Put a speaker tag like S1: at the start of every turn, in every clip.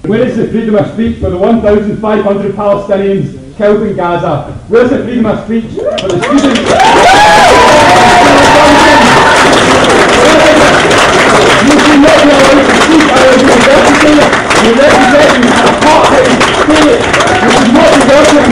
S1: Where is the freedom of speech for the 1,500 Palestinians killed in Gaza? Where's the freedom of speech for the students? You should not be allowed to speak at our university. You're representing an apartheid state. You should not be welcome.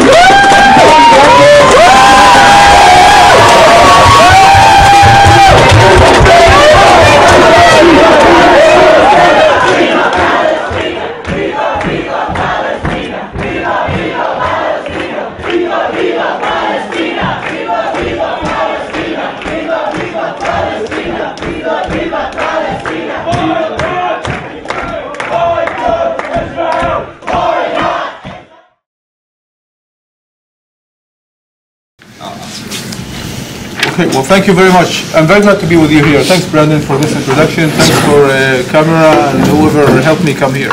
S2: Okay, well, thank you very much. I'm very glad to be with you here. Thanks, Brandon, for this introduction. Thanks for camera and whoever helped me come here.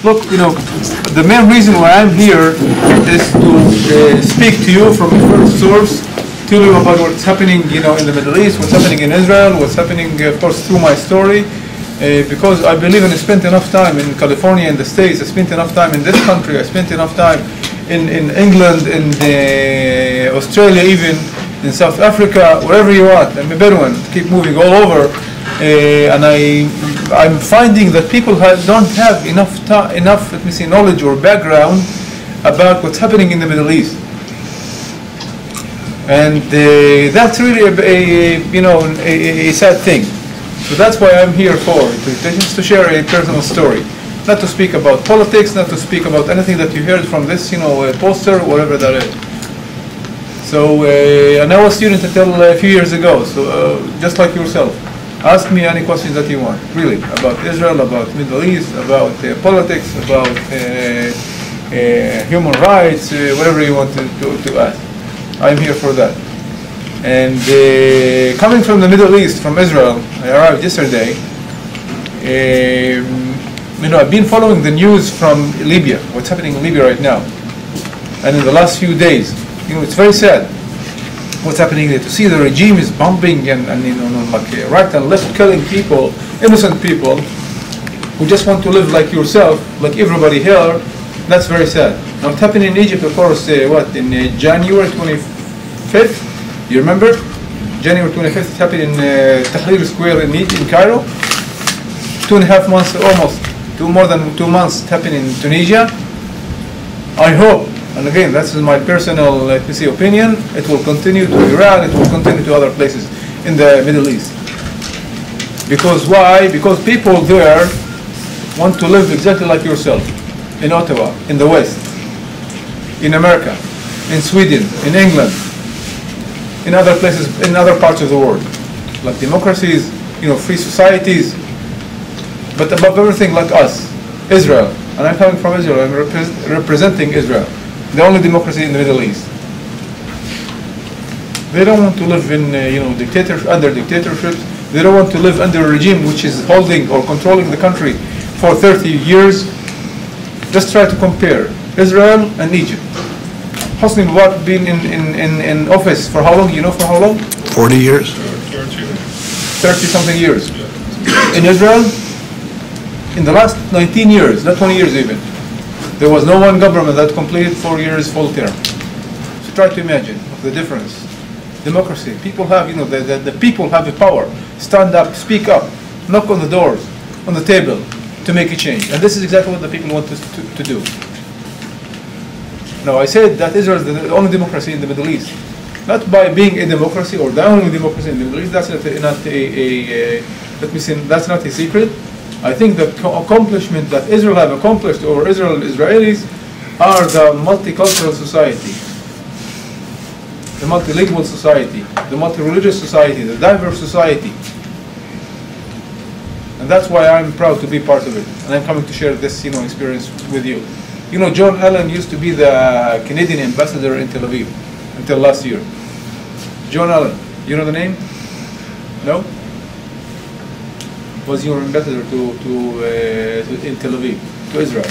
S2: Look, you know, the main reason why I'm here is to speak to you from the first source, tell you about what's happening, you know, in the Middle East, what's happening in Israel, what's happening, of course, through my story. Because I believe I spent enough time in California, in the States, I spent enough time in this country, I spent enough time in England, in Australia even, in South Africa, wherever you want. I'm a Bedouin, keep moving all over, and I'm finding that people don't have enough let me say, knowledge or background about what's happening in the Middle East, and that's really a sad thing. So that's why I'm here for, just to share a personal story, not to speak about politics, not to speak about anything that you heard from this, poster, whatever that is. So, and I was a student until a few years ago, so just like yourself, ask me any questions that you want, really, about Israel, about Middle East, about politics, about human rights, whatever you want to ask. I'm here for that. And coming from the Middle East, from Israel, I arrived yesterday. I've been following the news from Libya, what's happening in Libya right now. And in the last few days, it's very sad what's happening there. To see the regime is bombing and like right and left killing people, innocent people, who just want to live like yourself, like everybody here. That's very sad. Now what's happening in Egypt, of course, in January 25th, you remember? January 25th, it happened in Tahrir Square in Cairo. 2.5 months, almost, more than 2 months, it happened in Tunisia. I hope, and again, that's my personal, let me say, opinion, it will continue to Iran, it will continue to other places in the Middle East. Because why? Because people there want to live exactly like yourself, in Ottawa, in the West, in America, in Sweden, in England, in other places, in other parts of the world, like democracies, free societies, but above everything, like us, Israel. And I'm coming from Israel. I'm representing Israel, the only democracy in the Middle East. They don't want to live in, under dictatorships. They don't want to live under a regime which is holding or controlling the country for 30 years. Just try to compare Israel and Egypt. Hosni Mubarak been in office for how long? You know for how long?
S3: 40 years.
S2: 30-something years. In Israel, in the last 19 years, not 20 years even, there was no one government that completed 4 years full term. So try to imagine the difference. Democracy, people have, the people have the power. Stand up, speak up, knock on the doors, on the table, to make a change. And this is exactly what the people want to do. Now, I said that Israel is the only democracy in the Middle East. Not by being a democracy or the only democracy in the Middle East. That's not let me say, that's not a secret. I think the accomplishment that Israel have accomplished, or Israelis, are the multicultural society, the multilingual society, the multi-religious society, the diverse society. And that's why I'm proud to be part of it. And I'm coming to share this, experience with you. John Allen used to be the Canadian ambassador in Tel Aviv until last year. John Allen, you know the name? No? Was your ambassador in Tel Aviv, to Israel.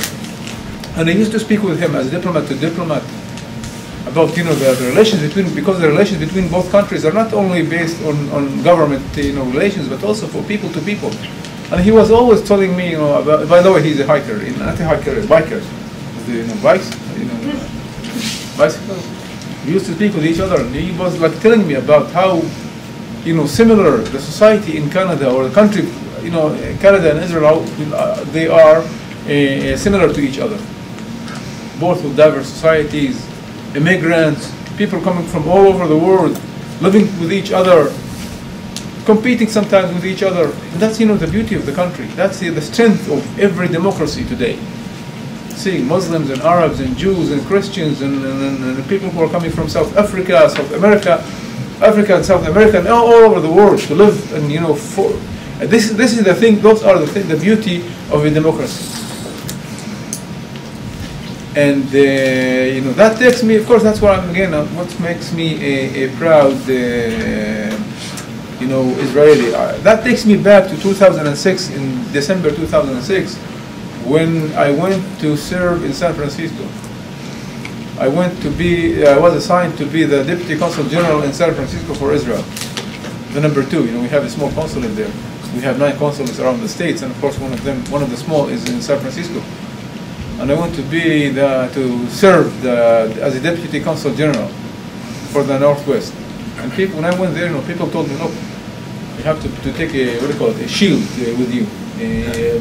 S2: And I used to speak with him as diplomat to diplomat about the relations because the relations between both countries are not only based on government relations, but also for people to people. And he was always telling me, about, by the way, he's a hiker, not a hiker, a biker, with bikes, bicycles. We used to speak with each other, and he was like telling me about how, similar the society in Canada or the country, Canada and Israel, they are similar to each other. Both with diverse societies, immigrants, people coming from all over the world, living with each other, competing sometimes with each other. And that's, the beauty of the country. That's the strength of every democracy today. Seeing Muslims and Arabs and Jews and Christians and people who are coming from South Africa, South America, Africa and South America, and all over the world to live. And this is the thing. Those are the beauty of a democracy. And that takes me. Of course, that's what what makes me a proud Israeli. That takes me back to 2006, in December 2006, when I went to serve in San Francisco. I was assigned to be the Deputy Consul General in San Francisco for Israel, the number 2. We have a small consulate there. We have 9 consulates around the states, and of course one of the small is in San Francisco. And I went to serve as a Deputy Consul General for the Northwest. And when I went there, people told me, look, you have to take a shield with you, a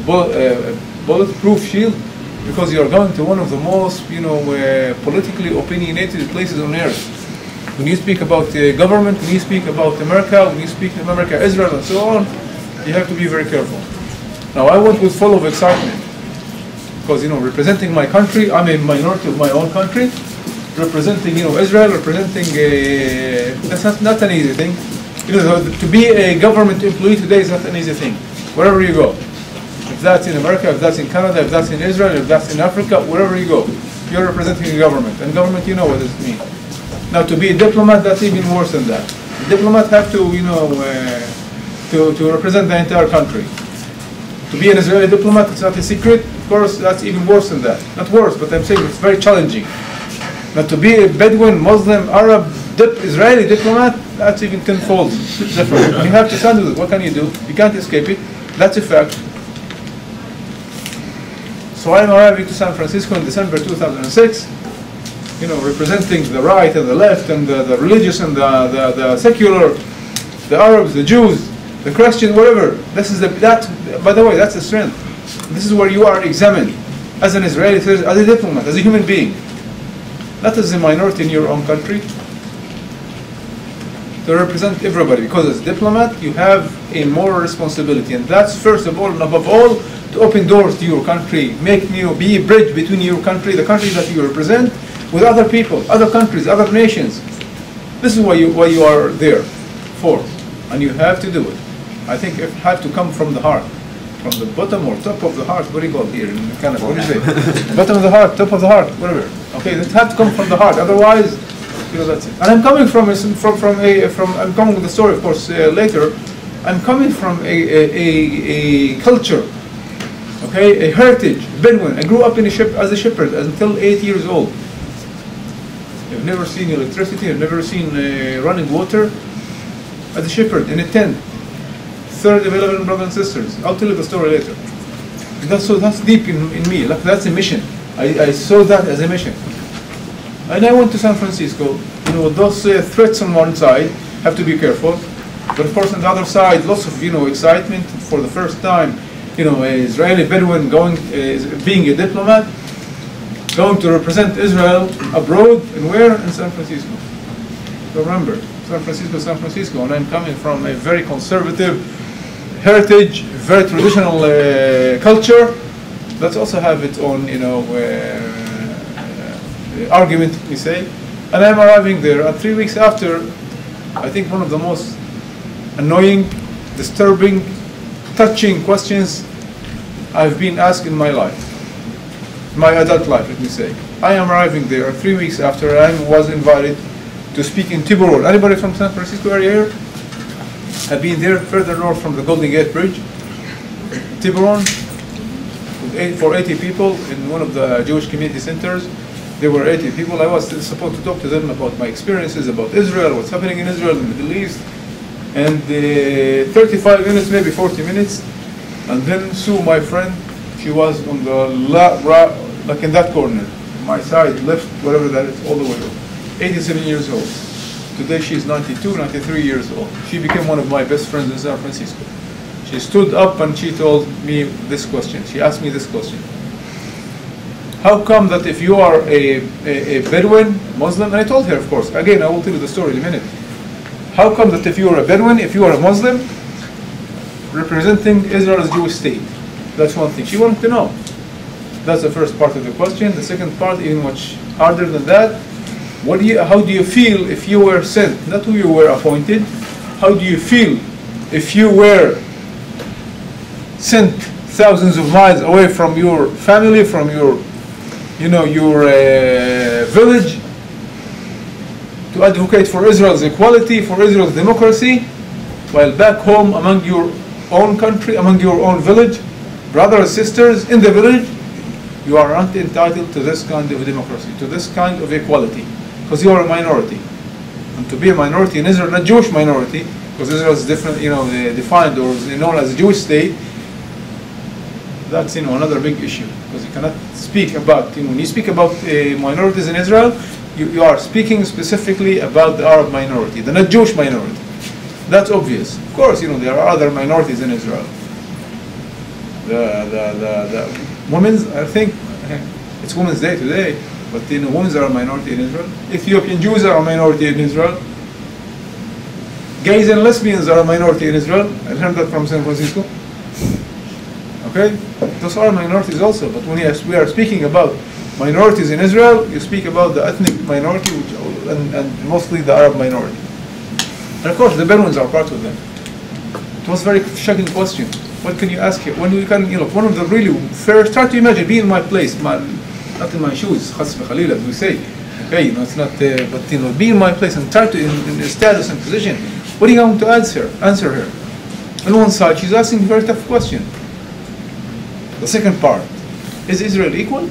S2: bulletproof shield, because you are going to one of the most, politically opinionated places on earth. When you speak about government, when you speak about America, when you speak of America, Israel, and so on, you have to be very careful. Now, I went with full of excitement, because, representing my country, I'm a minority of my own country, representing, Israel, representing that's not an easy thing. To be a government employee today is not an easy thing, wherever you go. If that's in America, if that's in Canada, if that's in Israel, if that's in Africa, wherever you go, you're representing a government. And government, what does it mean. Now, to be a diplomat, that's even worse than that. A diplomat have to, to represent the entire country. To be an Israeli diplomat, it's not a secret. Of course, that's even worse than that. Not worse, but I'm saying it's very challenging. Now, to be a Bedouin, Muslim, Arab, Israeli diplomat, that's even tenfold different. You have to stand with it. What can you do? You can't escape it. That's a fact. So I'm arriving to San Francisco in December 2006, representing the right and the left and the religious and the secular, the Arabs, the Jews, the Christians, whatever. By the way, that's the strength. This is where you are examined as an Israeli citizen, as a diplomat, as a human being, not as a minority in your own country. To represent everybody, because as a diplomat, you have a moral responsibility, and that's first of all and above all to open doors to your country, be a bridge between your country, the country that you represent, with other people, other countries, other nations. This is what you are there for, and you have to do it. I think it have to come from the heart, from the bottom or top of the heart. What do you call it here in Canada? What do you say? Bottom of the heart, top of the heart, whatever. Okay, it has to come from the heart. Otherwise, that's it. And I'm coming I'm coming with the story, of course, later. I'm coming from a culture, okay, a heritage, Bedouin. I grew up as a shepherd until 8 years old. I've never seen electricity. I've never seen running water. As a shepherd in a tent. Third of 11 brothers and sisters. I'll tell you the story later. That's deep in me. Like, that's a mission. I saw that as a mission. And I went to San Francisco. Those threats on one side, have to be careful. But of course, on the other side, lots of excitement for the first time. An Israeli Bedouin being a diplomat, going to represent Israel abroad, and where? In San Francisco. So remember, San Francisco, and I'm coming from a very conservative heritage, very traditional culture. Let's also have its own, argument, we say. And I'm arriving there, and 3 weeks after, I think one of the most annoying, disturbing, touching questions I've been asked in my life, my adult life, let me say. I am arriving there 3 weeks after I was invited to speak in Tiburon. Anybody from San Francisco area here? I've been there further north from the Golden Gate Bridge. Tiburon, for 80 people in one of the Jewish community centers. There were 80 people. I was supposed to talk to them about my experiences, about Israel, what's happening in Israel, in the Middle East. And 35 minutes, maybe 40 minutes, And then Sue, my friend, she was on the like in that corner, my side, left, whatever that is, all the way up. 87 years old. Today she's 92, 93 years old. She became one of my best friends in San Francisco. She stood up and she told me this question. She asked me this question. How come that if you are a Bedouin Muslim, and I told her, of course, again, I will tell you the story in a minute. How come that if you are a Bedouin, if you are a Muslim, representing Israel's Jewish state? That's one thing. She wanted to know. That's the first part of the question. The second part, even much harder than that. How do you feel if you were sent, not who you were appointed, how do you feel if you were sent thousands of miles away from your family, from your village, to advocate for Israel's equality, for Israel's democracy, while back home among your own country, among your own village, brothers, sisters in the village, you are not entitled to this kind of democracy, to this kind of equality, because you are a minority. And to be a minority in Israel, not Jewish minority, because Israel is different, defined or known as a Jewish state, that's another big issue, because you cannot speak about, when you speak about minorities in Israel, you are speaking specifically about the Arab minority, the not Jewish minority. That's obvious. Of course, there are other minorities in Israel. The women's, I think, it's Women's Day today, but women are a minority in Israel. Ethiopian Jews are a minority in Israel. Gays and lesbians are a minority in Israel. I learned that from San Francisco. Okay? Those are minorities also, but when we are speaking about minorities in Israel, you speak about the ethnic minority and mostly the Arab minority. And of course, the Bedouins are part of them. It was a very shocking question. What can you ask here? When you can, one of the really first, try to imagine, be in my place, not in my shoes, khas khalil, as we say. Okay, it's not, but be in my place and try to, in status and position. What are you going to answer her? On one side, she's asking a very tough question. The second part, is Israel equal?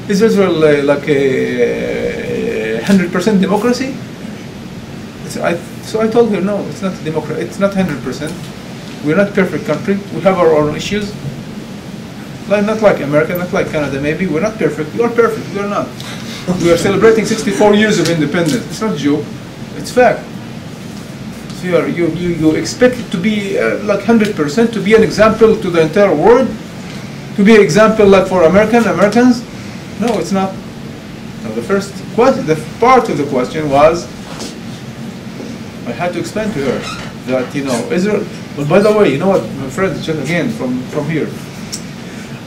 S2: Is Israel like a 100% democracy? So I told her, no, it's not a democracy. It's not 100%. We're not a perfect country. We have our own issues. Not like America, not like Canada maybe. We're not perfect. You're perfect. We're not. We are celebrating 64 years of independence. It's not a joke. It's fact. So you expect it to be like 100%, to be an example to the entire world? To be an example like for Americans? No, it's not. Now the part of the question was, I had to explain to her that Israel. But by the way, what, my friends, just again from here,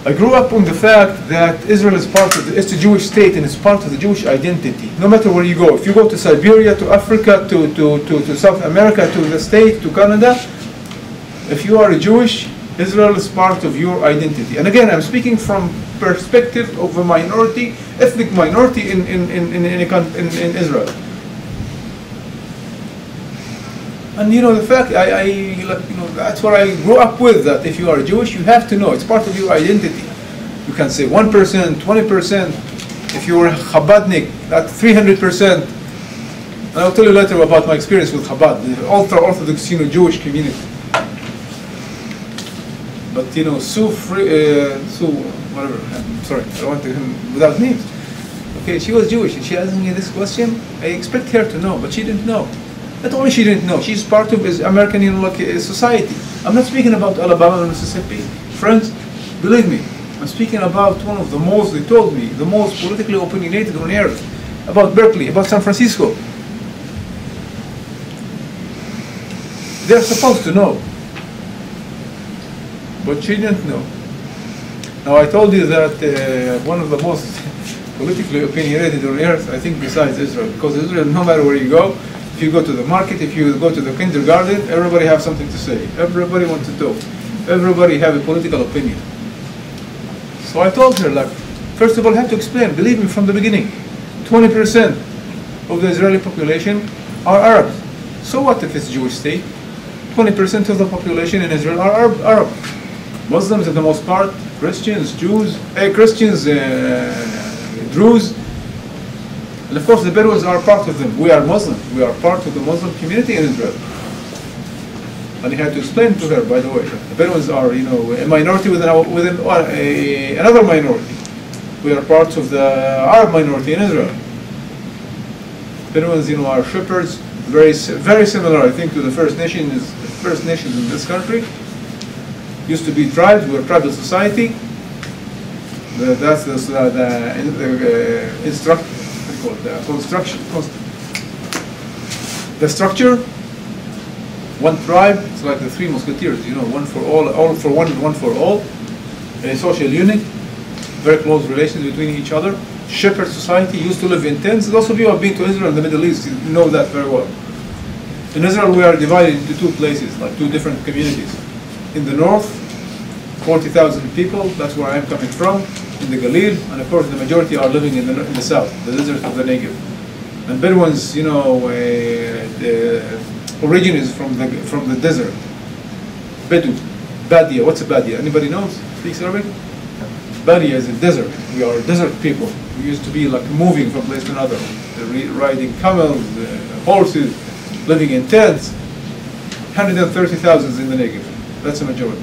S2: I grew up on the fact that Israel is it's a Jewish state and it's part of the Jewish identity. No matter where you go, if you go to Siberia, to Africa, to South America, to the States, to Canada, if you are Jewish, Israel is part of your identity. And again, I'm speaking from perspective of a minority, ethnic minority in Israel. And the fact, that's what I grew up with, that if you are Jewish, you have to know, it's part of your identity. You can say 1%, 20%, if you were Chabadnik, that's 300%. And I'll tell you later about my experience with Chabad, the ultra-Orthodox Jewish community. But Sue, whatever, I'm sorry, I want to, without names. Okay, she was Jewish, and she asked me this question. I expect her to know, but she didn't know. Not only she didn't know, she's part of American society. I'm not speaking about Alabama and Mississippi. Friends, believe me, I'm speaking about one of the most, they told me, the most politically opinionated on earth. About Berkeley, about San Francisco. They're supposed to know. But she didn't know. Now I told you that one of the most politically opinionated on earth, I think besides Israel, because Israel, no matter where you go, if you go to the market, if you go to the kindergarten, everybody has something to say. Everybody wants to talk. Everybody have a political opinion. So I told her, first of all, I have to explain, believe me from the beginning, 20% of the Israeli population are Arabs. So what if it's a Jewish state? 20% of the population in Israel are Arab. Muslims, for the most part, Christians, Druze, and of course the Bedouins are part of them. We are Muslim. We are part of the Muslim community in Israel. And he had to explain to her, by the way, the Bedouins are, you know, a minority within another minority. We are parts of the Arab minority in Israel. Bedouins, you know, are shepherds, very similar, I think, to the First Nations in this country. Used to be tribes, we are a tribal society. That's the structure. One tribe, it's like the Three Musketeers, you know, one for all for one, one for all. A social unit, very close relations between each other. Shepherd society, used to live in tents. Those of you who have been to Israel and the Middle East, you know that very well. In Israel, we are divided into two places, like two different communities. In the north, 40,000 people, that's where I'm coming from, in the Galil, and of course the majority are living in the south, the desert of the Negev. And Bedouins, you know, the origin is from the desert. Bedu, Badia, what's a Badia? Anybody knows? Speaks Arabic? Badia is a desert. We are desert people. We used to be like moving from place to another, riding camels, horses, living in tents. 130,000 in the Negev. That's the majority.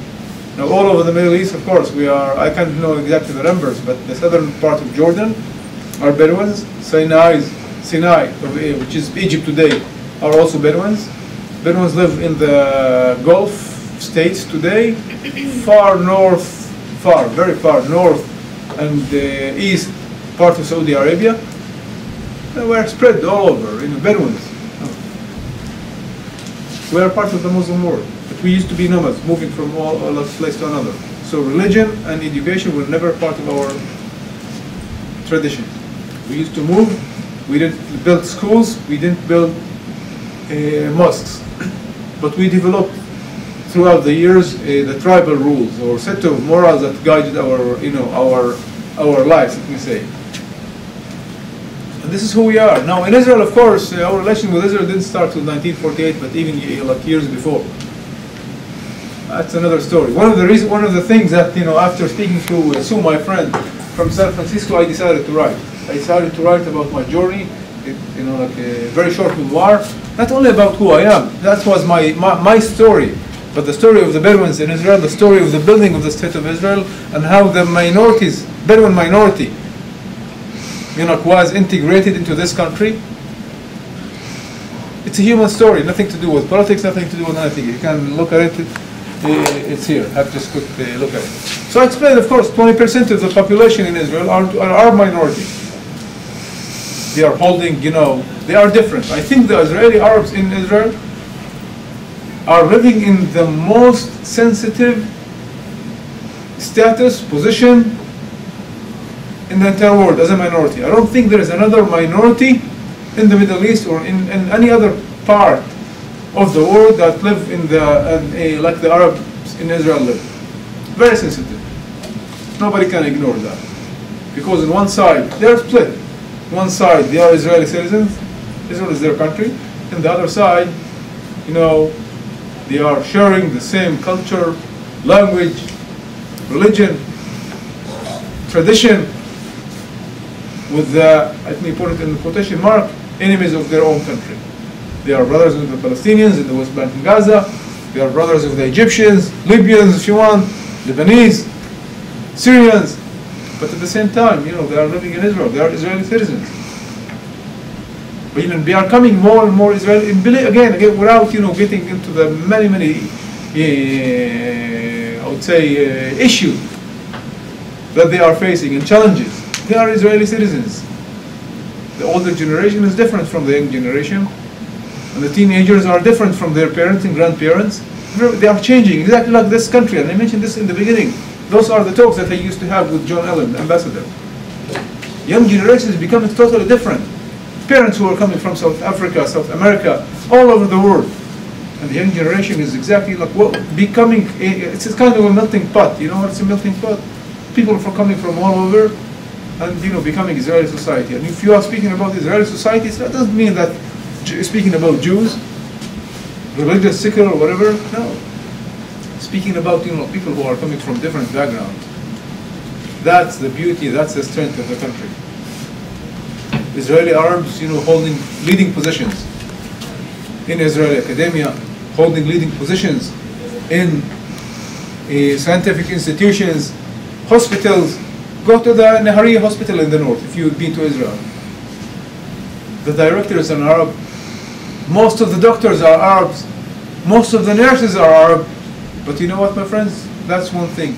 S2: Now all over the Middle East, of course, we are, I can't know exactly the numbers, but the southern part of Jordan are Bedouins. Sinai, which is Egypt today, are also Bedouins. Bedouins live in the Gulf states today, far north, very far north and east part of Saudi Arabia. And we're spread all over, in the Bedouins. We are part of the Muslim world. But we used to be nomads, moving from one place to another. So religion and education were never part of our tradition. We used to move. We didn't build schools. We didn't build mosques. But we developed throughout the years the tribal rules or set of morals that guided our, you know, our lives, let me say. And this is who we are. Now in Israel, of course, our relation with Israel didn't start till 1948, but even like years before. That's another story. One of the things that, you know, after speaking to Sue, my friend from San Francisco, I decided to write. I decided to write about my journey, you know, like a very short memoir, not only about who I am. That was my story, but the story of the Bedouins in Israel, the story of the building of the state of Israel, and how the minorities, Bedouin minority, you know, was integrated into this country. It's a human story, nothing to do with politics, nothing to do with anything. You can look at it. It's here. Have just quick look at it. So I explained, of course, 20% of the population in Israel are minority. They are holding, you know, they are different. I think the Israeli Arabs in Israel are living in the most sensitive status, position in the entire world as a minority. I don't think there is another minority in the Middle East or in any other part of the world that live in like the Arabs in Israel live. Very sensitive. Nobody can ignore that. Because on one side, they are split. One side, they are Israeli citizens. Israel is their country. And the other side, you know, they are sharing the same culture, language, religion, tradition with the, let me put it in the quotation mark, enemies of their own country. They are brothers of the Palestinians in the West Bank and Gaza. They are brothers of the Egyptians, Libyans, if you want, Lebanese, Syrians. But at the same time, you know, they are living in Israel. They are Israeli citizens. But even they are coming more and more Israeli. Again, without, you know, getting into the many, I would say, issues that they are facing and challenges. They are Israeli citizens. The older generation is different from the young generation. And the teenagers are different from their parents and grandparents. They are changing, exactly like this country. And I mentioned this in the beginning. Those are the talks that I used to have with John Allen, the ambassador. Young generations becoming totally different. Parents who are coming from South Africa, South America, all over the world. And the young generation is exactly like becoming, it's kind of a melting pot. You know what's a melting pot? People coming from all over and, you know, becoming Israeli society. And if you are speaking about Israeli society, that doesn't mean that speaking about Jews, religious, secular, or whatever. No. Speaking about, you know, people who are coming from different backgrounds. That's the beauty, that's the strength of the country. Israeli Arabs, you know, holding leading positions in Israeli academia, holding leading positions in scientific institutions, hospitals. Go to the Nahariya hospital in the north if you've been to Israel. The director is an Arab. Most of the doctors are Arabs. Most of the nurses are Arab. But you know what, my friends? That's one thing.